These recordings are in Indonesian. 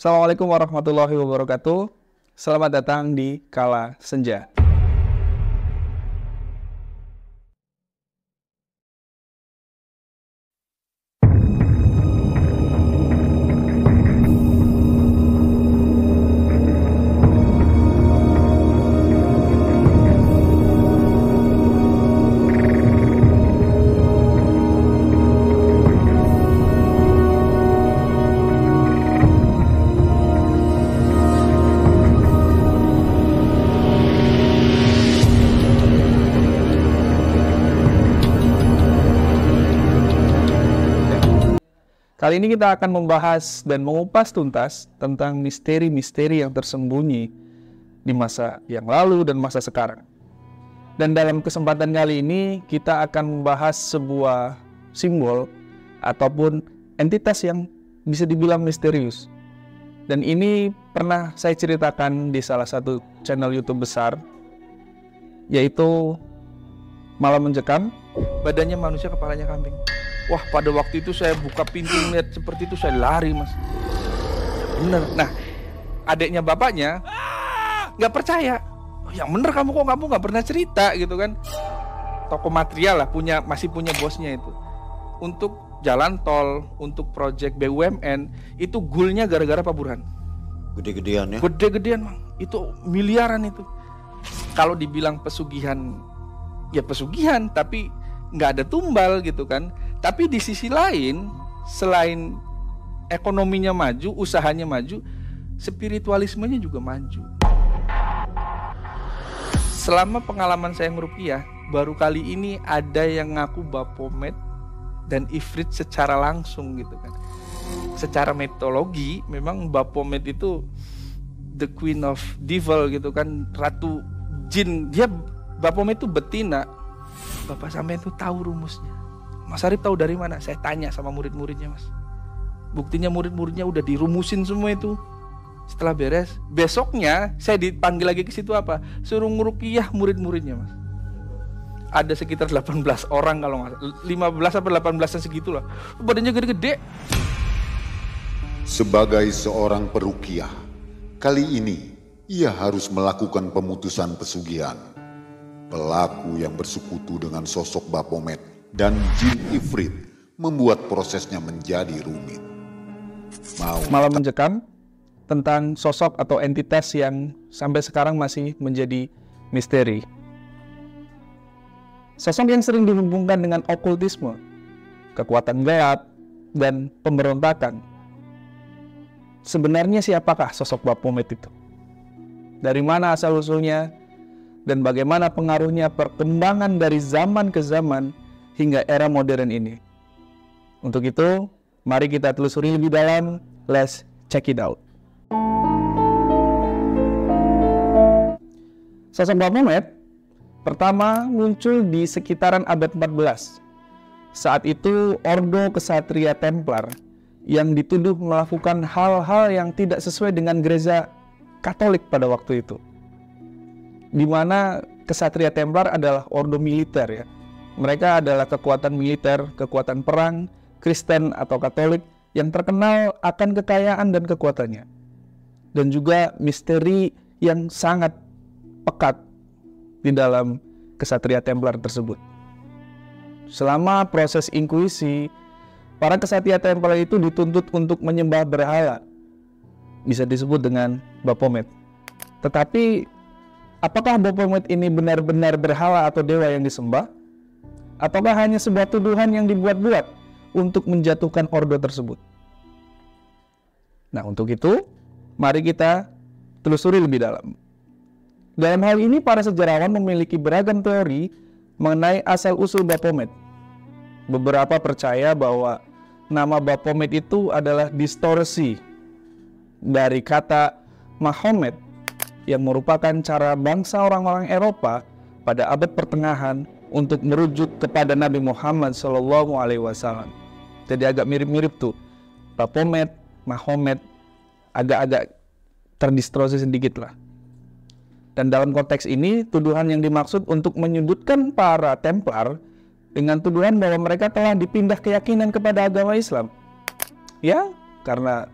Assalamualaikum warahmatullahi wabarakatuh. Selamat datang di Kala Senja. Kali ini kita akan membahas dan mengupas tuntas tentang misteri-misteri yang tersembunyi di masa yang lalu dan masa sekarang. Dan dalam kesempatan kali ini kita akan membahas sebuah simbol ataupun entitas yang bisa dibilang misterius. Dan ini pernah saya ceritakan di salah satu channel YouTube besar, yaitu Malam Mencekam, badannya manusia, kepalanya kambing. Wah, pada waktu itu saya buka pintu melihat seperti itu, saya lari, Mas. Bener. Nah, adiknya bapaknya nggak percaya. Oh, yang bener kamu nggak pernah cerita gitu kan? Toko material lah, masih punya bosnya itu. Untuk jalan tol, untuk proyek BUMN itu goalnya gara-gara Pak Burhan. Gede-gedean ya? Gede-gedean, Mang. Itu miliaran itu. Kalau dibilang pesugihan, ya pesugihan, tapi nggak ada tumbal gitu kan. Tapi di sisi lain, selain ekonominya maju, usahanya maju, spiritualismenya juga maju. Selama pengalaman saya ngeruqyah, baru kali ini ada yang ngaku Baphomet dan Ifrit secara langsung gitu kan. Secara mitologi, memang Baphomet itu the queen of devil gitu kan, ratu jin. Dia Baphomet itu betina. Bapak sampean itu tahu rumusnya. Mas Arif tahu dari mana? Saya tanya sama murid-muridnya, Mas. Buktinya murid-muridnya udah dirumusin semua itu. Setelah beres, besoknya saya dipanggil lagi ke situ apa? Suruh ngeruqyah murid-muridnya, Mas. Ada sekitar 18 orang kalau nggak salah. 15 sampai 18-an segitulah. Badannya gede-gede. Sebagai seorang peruqyah, kali ini ia harus melakukan pemutusan pesugihan. Pelaku yang bersekutu dengan sosok Baphomet dan jin Ifrit membuat prosesnya menjadi rumit. Malam Mencekam tentang sosok atau entitas yang sampai sekarang masih menjadi misteri. Sosok yang sering dihubungkan dengan okultisme, kekuatan gaib, dan pemberontakan. Sebenarnya siapakah sosok Baphomet itu? Dari mana asal-usulnya? Dan bagaimana pengaruhnya perkembangan dari zaman ke zaman hingga era modern ini. Untuk itu, mari kita telusuri lebih dalam. Let's check it out. Sosok Baphomet pertama muncul di sekitaran abad 14. Saat itu, Ordo Kesatria Templar yang dituduh melakukan hal-hal yang tidak sesuai dengan gereja Katolik pada waktu itu. Di mana Kesatria Templar adalah ordo militer ya. Mereka adalah kekuatan militer, kekuatan perang, Kristen atau Katolik yang terkenal akan kekayaan dan kekuatannya. Dan juga misteri yang sangat pekat di dalam Kesatria Templar tersebut. Selama proses inkuisi, para Kesatria Templar itu dituntut untuk menyembah berhala. Bisa disebut dengan Baphomet. Tetapi apakah Baphomet ini benar-benar berhala atau dewa yang disembah? Ataukah hanya sebuah tuduhan yang dibuat-buat untuk menjatuhkan ordo tersebut? Nah, untuk itu, mari kita telusuri lebih dalam. Dalam hal ini, para sejarawan memiliki beragam teori mengenai asal-usul Baphomet. Beberapa percaya bahwa nama Baphomet itu adalah distorsi dari kata Mahomet, yang merupakan cara bangsa orang-orang Eropa pada abad pertengahan untuk merujuk kepada Nabi Muhammad SAW. Jadi agak mirip-mirip tuh. Baphomet, Mahomet, agak-agak terdistorsi sedikit lah. Dan dalam konteks ini, tuduhan yang dimaksud untuk menyudutkan para Templar dengan tuduhan bahwa mereka telah dipindah keyakinan kepada agama Islam. Ya, karena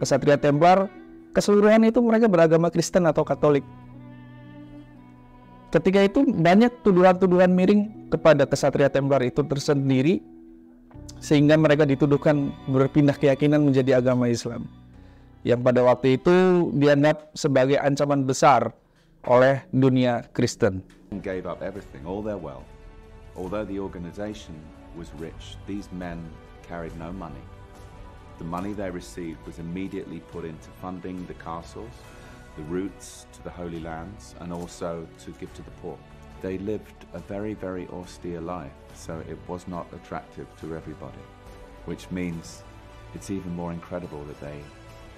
Kesatria Templar keseluruhan itu mereka beragama Kristen atau Katolik. Ketika itu banyak tuduhan-tuduhan miring kepada kesatria Templar itu tersendiri, sehingga mereka dituduhkan berpindah keyakinan menjadi agama Islam, yang pada waktu itu dianggap sebagai ancaman besar oleh dunia Kristen. Gave up everything, all their wealth. Although the organization was rich, these men carried no money. The money they received was immediately put into funding the castles, the routes to the Holy Lands, and also to give to the poor. They lived a very, very austere life, so it was not attractive to everybody, which means it's even more incredible that they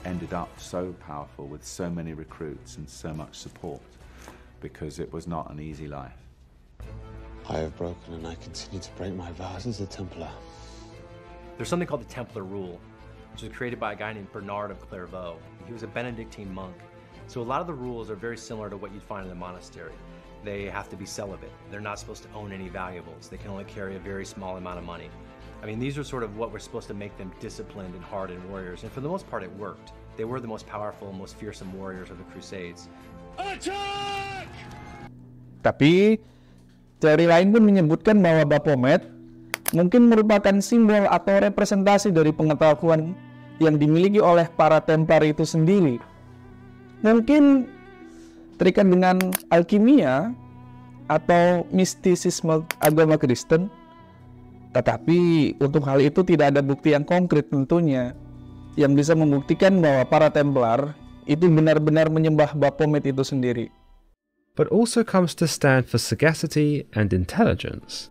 ended up so powerful with so many recruits and so much support, because it was not an easy life. I have broken and I continue to break my vows as a Templar. There's something called the Templar Rule, which was created by a guy named Bernard of Clairvaux. He was a Benedictine monk. So a lot of the rules are very similar to what you'd find in the monastery. They have to be celibate. They're not supposed to own any valuables. They can only carry a very small amount of money. I mean, these are sort of what we're supposed to make them disciplined and hardened warriors. And for the most part, it worked. They were the most powerful, most fearsome warriors of the Crusades. Attack! Tapi teori lain pun menyebutkan bahwa Baphomet mungkin merupakan simbol atau representasi dari pengetahuan yang dimiliki oleh para Templar itu sendiri. Mungkin terikat dengan alkimia atau mistisisme agama Kristen, tetapi untuk hal itu tidak ada bukti yang konkret tentunya yang bisa membuktikan bahwa para Templar itu benar-benar menyembah Baphomet itu sendiri. But also comes to stand for sagacity and intelligence,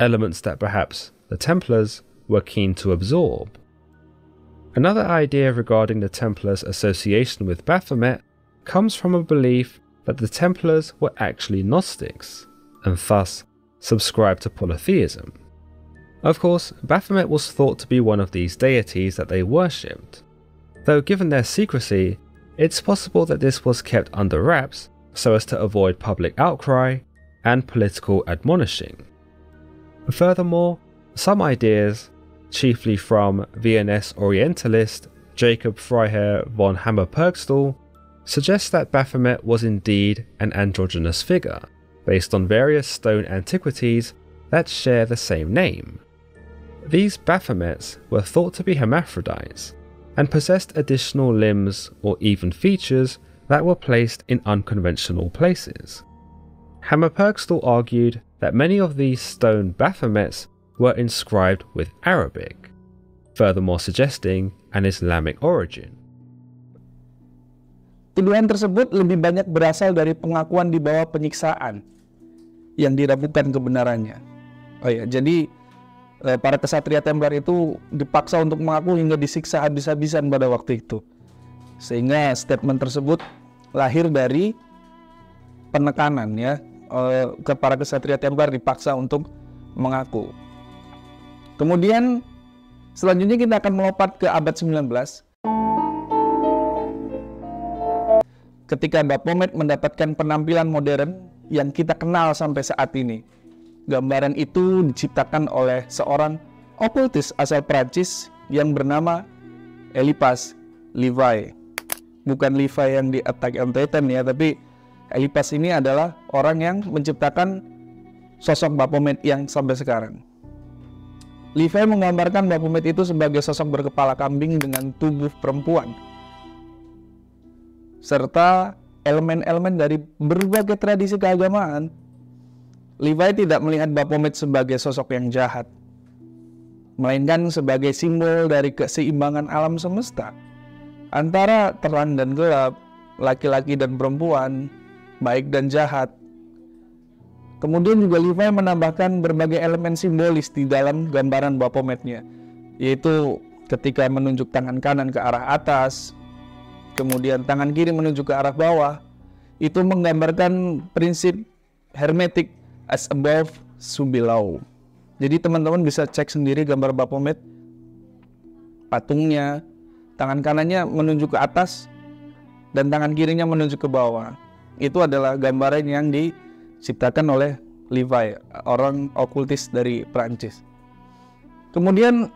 elements that perhaps the Templars were keen to absorb. Another idea regarding the Templars' association with Baphomet comes from a belief that the Templars were actually Gnostics, and thus subscribed to polytheism. Of course, Baphomet was thought to be one of these deities that they worshipped, though given their secrecy, it's possible that this was kept under wraps so as to avoid public outcry and political admonishing. Furthermore, some ideas, chiefly from Viennese Orientalist Jacob Freiherr von Hammer-Purgstall, suggest that Baphomet was indeed an androgynous figure, based on various stone antiquities that share the same name. These Baphomets were thought to be hermaphrodites, and possessed additional limbs or even features that were placed in unconventional places. Hammer-Purgstall argued that many of these stone Baphomets were inscribed with Arabic, furthermore suggesting an Islamic origin. Tuduhan tersebut lebih banyak berasal dari pengakuan di bawah penyiksaan yang diragukan kebenarannya. Oh ya, jadi para kesatria Templar itu dipaksa untuk mengaku hingga disiksa habis-habisan pada waktu itu. Sehingga statement tersebut lahir dari penekanan ya, ke para kesatria Templar dipaksa untuk mengaku. Kemudian selanjutnya kita akan melompat ke abad 19. Ketika Baphomet mendapatkan penampilan modern yang kita kenal sampai saat ini. Gambaran itu diciptakan oleh seorang okultis asal Prancis yang bernama Eliphas Levi. Bukan Levi yang di Attack on Titan ya, tapi Eliphas ini adalah orang yang menciptakan sosok Baphomet yang sampai sekarang. Levi menggambarkan Baphomet itu sebagai sosok berkepala kambing dengan tubuh perempuan, serta elemen-elemen dari berbagai tradisi keagamaan. Levi tidak melihat Baphomet sebagai sosok yang jahat, melainkan sebagai simbol dari keseimbangan alam semesta antara terang dan gelap, laki-laki dan perempuan, baik dan jahat. Kemudian juga Levi menambahkan berbagai elemen simbolis di dalam gambaran Baphometnya, yaitu ketika menunjuk tangan kanan ke arah atas, kemudian tangan kiri menunjuk ke arah bawah. Itu menggambarkan prinsip hermetik as above, so below. Jadi teman-teman bisa cek sendiri gambar Baphomet, patungnya, tangan kanannya menunjuk ke atas dan tangan kirinya menunjuk ke bawah. Itu adalah gambaran yang diciptakan oleh Levi, orang okultis dari Prancis. Kemudian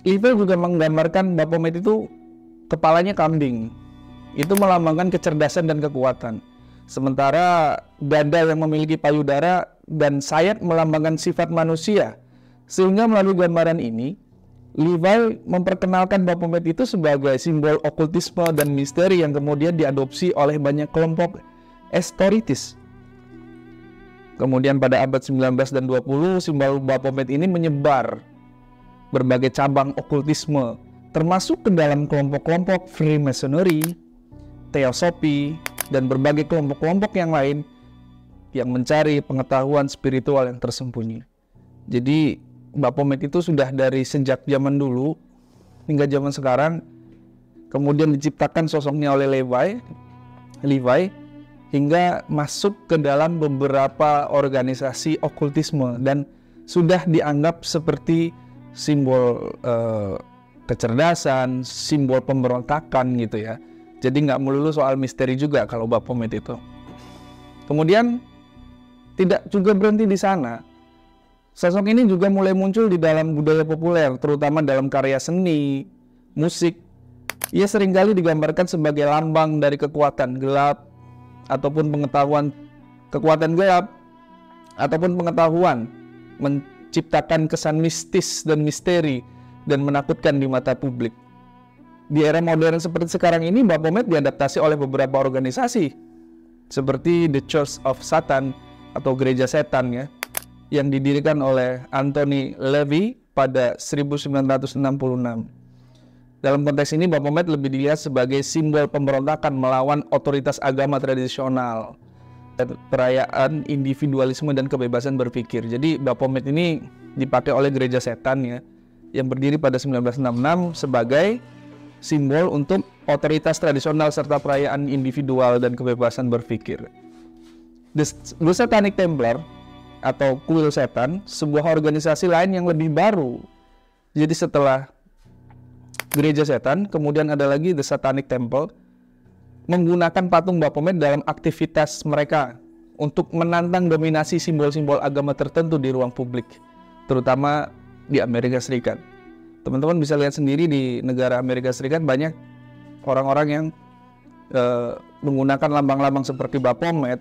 Levi juga menggambarkan Baphomet itu kepalanya kambing. Itu melambangkan kecerdasan dan kekuatan. Sementara dada yang memiliki payudara dan sayap melambangkan sifat manusia. Sehingga melalui gambaran ini, Levi memperkenalkan Baphomet itu sebagai simbol okultisme dan misteri yang kemudian diadopsi oleh banyak kelompok estoritis. Kemudian pada abad 19 dan 20, simbol Baphomet ini menyebar berbagai cabang okultisme, termasuk ke dalam kelompok-kelompok Freemasonry, Teosofi, dan berbagai kelompok-kelompok yang lain yang mencari pengetahuan spiritual yang tersembunyi. Jadi Baphomet itu sudah dari sejak zaman dulu hingga zaman sekarang, kemudian diciptakan sosoknya oleh Levi hingga masuk ke dalam beberapa organisasi okultisme dan sudah dianggap seperti simbol kecerdasan, simbol pemberontakan gitu ya. Jadi nggak melulu soal misteri juga kalau Baphomet itu. Kemudian tidak juga berhenti di sana. Sosok ini juga mulai muncul di dalam budaya populer, terutama dalam karya seni, musik. Ia seringkali digambarkan sebagai lambang dari kekuatan gelap, ataupun pengetahuan kekuatan gelap, ataupun pengetahuan menciptakan kesan mistis dan misteri dan menakutkan di mata publik. Di era modern seperti sekarang ini, Baphomet diadaptasi oleh beberapa organisasi, seperti The Church of Satan atau Gereja Setan ya, yang didirikan oleh Anthony LaVey pada 1966. Dalam konteks ini, Baphomet lebih dilihat sebagai simbol pemberontakan melawan otoritas agama tradisional, perayaan individualisme dan kebebasan berpikir. Jadi Baphomet ini dipakai oleh Gereja Setan ya, yang berdiri pada 1966 sebagai simbol untuk otoritas tradisional serta perayaan individual dan kebebasan berpikir. The Satanic Templar atau kuil setan, sebuah organisasi lain yang lebih baru. Jadi setelah Gereja Setan, kemudian ada lagi The Satanic Temple, menggunakan patung Baphomet dalam aktivitas mereka untuk menantang dominasi simbol-simbol agama tertentu di ruang publik, terutama di Amerika Serikat. Teman-teman bisa lihat sendiri di negara Amerika Serikat banyak orang-orang yang menggunakan lambang-lambang seperti Baphomet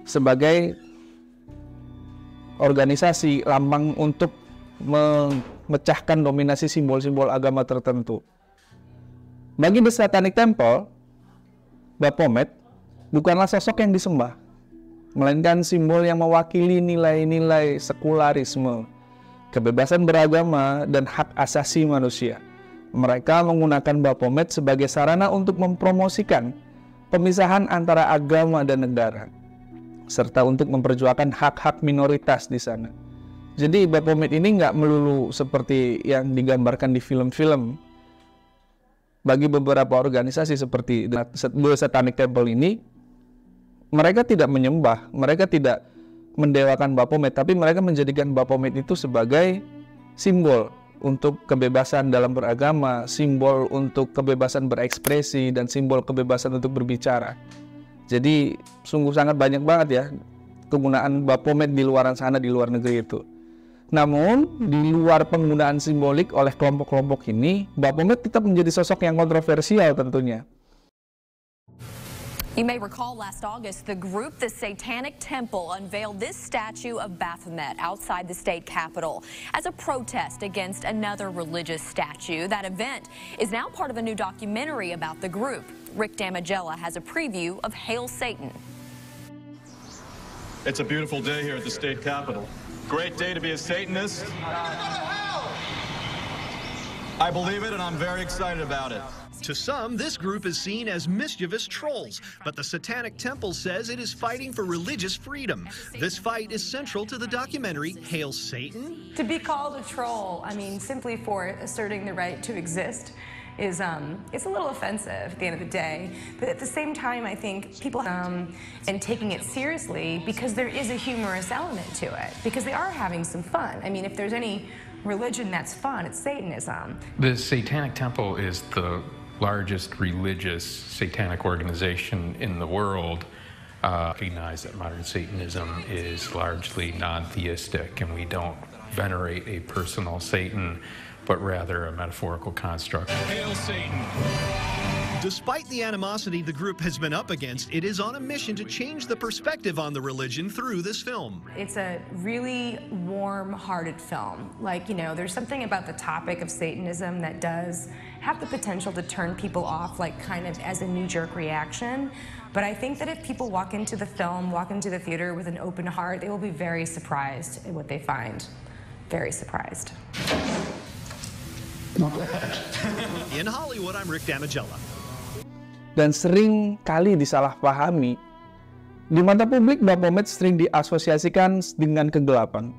sebagai organisasi lambang untuk memecahkan dominasi simbol-simbol agama tertentu. Bagi The Satanic Temple, Baphomet bukanlah sosok yang disembah, melainkan simbol yang mewakili nilai-nilai sekularisme, kebebasan beragama, dan hak asasi manusia. Mereka menggunakan Baphomet sebagai sarana untuk mempromosikan pemisahan antara agama dan negara, serta untuk memperjuangkan hak-hak minoritas di sana. Jadi Baphomet ini nggak melulu seperti yang digambarkan di film-film. Bagi beberapa organisasi seperti The Satanic Temple ini, mereka tidak menyembah, mereka tidak mendewakan Baphomet, tapi mereka menjadikan Baphomet itu sebagai simbol untuk kebebasan dalam beragama, simbol untuk kebebasan berekspresi, dan simbol kebebasan untuk berbicara. Jadi sungguh sangat banyak banget ya kegunaan Baphomet di luar sana, di luar negeri itu. Namun di luar penggunaan simbolik oleh kelompok-kelompok ini, Baphomet tetap menjadi sosok yang kontroversial tentunya. You may recall last August, the group The Satanic Temple unveiled this statue of Baphomet outside the state capitol as a protest against another religious statue. That event is now part of a new documentary about the group. Rick Damigella has a preview of Hail Satan. It's a beautiful day here at the state capitol. Great day to be a Satanist. I believe it, and I'm very excited about it. To some, this group is seen as mischievous trolls, but the Satanic Temple says it is fighting for religious freedom. This fight is central to the documentary Hail Satan. To be called a troll, I mean, simply for asserting the right to exist, is it's a little offensive at the end of the day. But at the same time, I think people and taking it seriously because there is a humorous element to it, because they are having some fun. I mean, if there's any religion that's fun, it's Satanism. The Satanic Temple is the largest religious satanic organization in the world. Recognize that modern Satanism is largely non-theistic, and we don't venerate a personal Satan, but rather a metaphorical construct. Hail Satan! Despite the animosity the group has been up against, it is on a mission to change the perspective on the religion through this film. It's a really warm-hearted film. Like, you know, there's something about the topic of Satanism that does have the potential to turn people off, like kind of as a knee-jerk reaction. But I think that if people walk into the film, walk into the theater with an open heart, they will be very surprised at what they find. Very surprised. Not bad. In Hollywood, I'm Rick Damigella. Dan sering kali disalahpahami. Di mata publik, Baphomet sering diasosiasikan dengan kegelapan,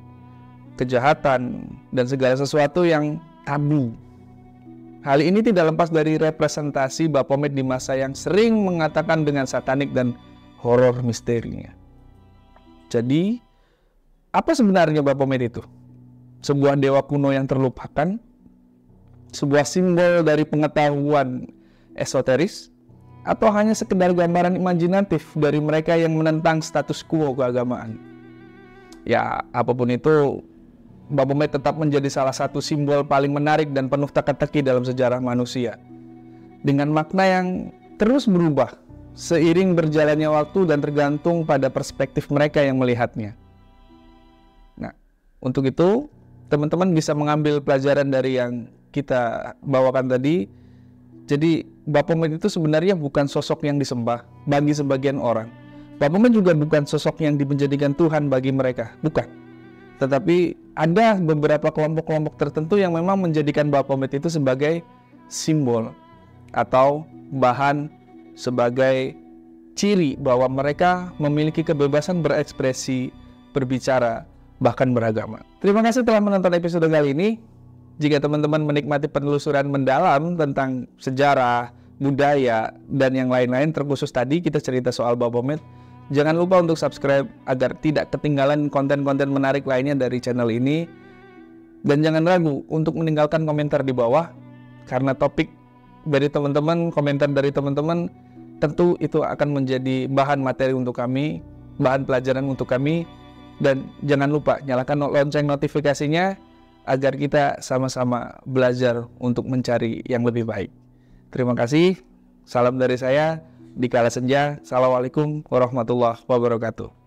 kejahatan, dan segala sesuatu yang tabu. Hal ini tidak lepas dari representasi Baphomet di masa yang sering mengatakan dengan satanik dan horor misterinya. Jadi, apa sebenarnya Baphomet itu? Sebuah dewa kuno yang terlupakan? Sebuah simbol dari pengetahuan esoteris? Atau hanya sekedar gambaran imajinatif dari mereka yang menentang status quo keagamaan? Ya, apapun itu, Baphomet tetap menjadi salah satu simbol paling menarik dan penuh teka-teki dalam sejarah manusia, dengan makna yang terus berubah seiring berjalannya waktu dan tergantung pada perspektif mereka yang melihatnya. Nah, untuk itu, teman-teman bisa mengambil pelajaran dari yang kita bawakan tadi. Jadi Baphomet itu sebenarnya bukan sosok yang disembah bagi sebagian orang. Baphomet juga bukan sosok yang menjadikan Tuhan bagi mereka, bukan. Tetapi ada beberapa kelompok-kelompok tertentu yang memang menjadikan Baphomet itu sebagai simbol atau bahan, sebagai ciri bahwa mereka memiliki kebebasan berekspresi, berbicara, bahkan beragama. Terima kasih telah menonton episode kali ini. Jika teman-teman menikmati penelusuran mendalam tentang sejarah, budaya, dan yang lain-lain, terkhusus tadi kita cerita soal Baphomet, jangan lupa untuk subscribe agar tidak ketinggalan konten-konten menarik lainnya dari channel ini. Dan jangan ragu untuk meninggalkan komentar di bawah, karena topik dari teman-teman, komentar dari teman-teman, tentu itu akan menjadi bahan materi untuk kami, bahan pelajaran untuk kami. Dan jangan lupa nyalakan lonceng notifikasinya, agar kita sama-sama belajar untuk mencari yang lebih baik. Terima kasih. Salam dari saya, Dikala Senja. Assalamualaikum warahmatullahi wabarakatuh.